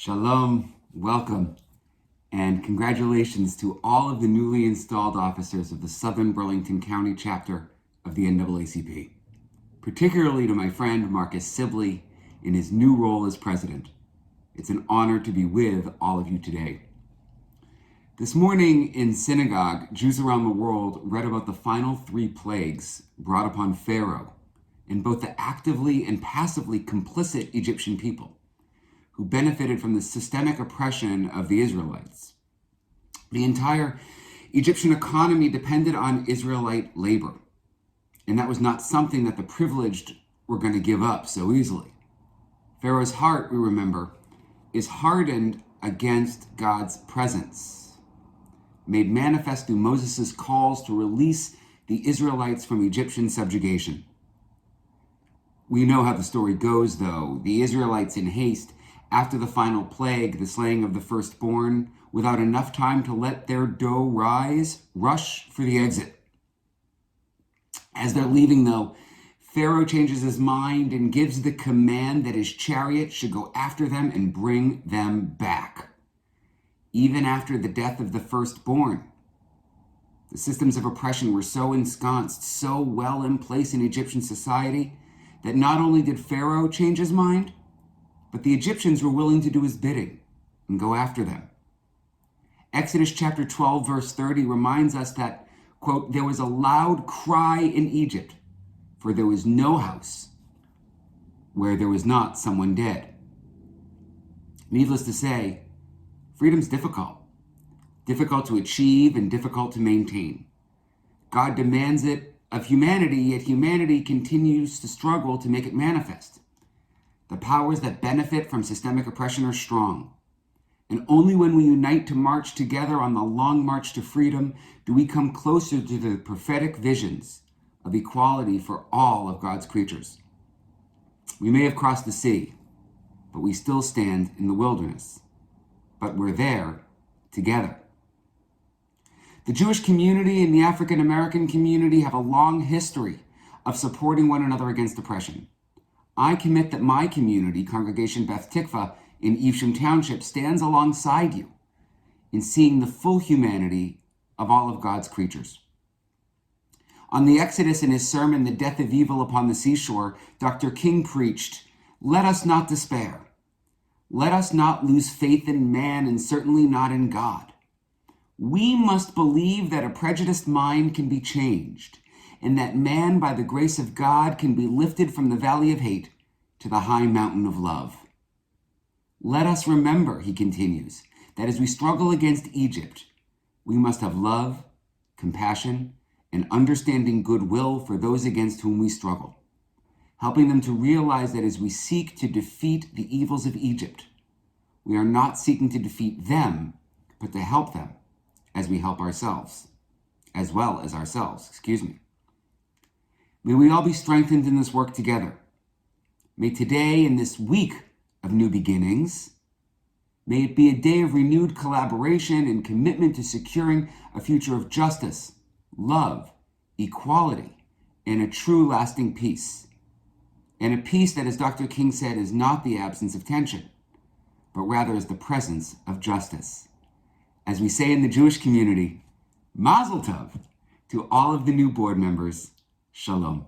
Shalom, welcome, and congratulations to all of the newly installed officers of the Southern Burlington County chapter of the NAACP, particularly to my friend Marcus Sibley in his new role as president. It's an honor to be with all of you today. This morning in synagogue, Jews around the world read about the final 3 plagues brought upon Pharaoh and both the actively and passively complicit Egyptian people who benefited from the systemic oppression of the Israelites. The entire Egyptian economy depended on Israelite labor, and that was not something that the privileged were going to give up so easily. Pharaoh's heart, we remember, is hardened against God's presence, made manifest through Moses' calls to release the Israelites from Egyptian subjugation. We know how the story goes, though. The Israelites, in haste, after the final plague, the slaying of the firstborn, without enough time to let their dough rise, rush for the exit. As they're leaving, though, Pharaoh changes his mind and gives the command that his chariot should go after them and bring them back, even after the death of the firstborn. The systems of oppression were so ensconced, so well in place in Egyptian society, that not only did Pharaoh change his mind, but the Egyptians were willing to do his bidding and go after them. Exodus chapter 12, verse 30 reminds us that, quote, "There was a loud cry in Egypt, for there was no house where there was not someone dead." Needless to say, freedom's difficult to achieve and difficult to maintain. God demands it of humanity, yet humanity continues to struggle to make it manifest. The powers that benefit from systemic oppression are strong. And only when we unite to march together on the long march to freedom do we come closer to the prophetic visions of equality for all of God's creatures. We may have crossed the sea, but we still stand in the wilderness. But we're there together. The Jewish community and the African American community have a long history of supporting one another against oppression. I commit that my community, Congregation Beth Tikva in Evesham Township, stands alongside you in seeing the full humanity of all of God's creatures. On the Exodus, in his sermon, The Death of Evil Upon the Seashore, Dr. King preached, "Let us not despair. Let us not lose faith in man and certainly not in God. We must believe that a prejudiced mind can be changed, and that man, by the grace of God, can be lifted from the valley of hate to the high mountain of love. Let us remember," he continues, "that as we struggle against Egypt, we must have love, compassion, and understanding goodwill for those against whom we struggle, helping them to realize that as we seek to defeat the evils of Egypt, we are not seeking to defeat them, but to help them as we help ourselves, as well as ourselves. May we all be strengthened in this work together. May today, in this week of new beginnings, may it be a day of renewed collaboration and commitment to securing a future of justice, love, equality, and a true lasting peace. And a peace that, as Dr. King said, is not the absence of tension, but rather is the presence of justice. As we say in the Jewish community, Mazel Tov to all of the new board members. Shalom.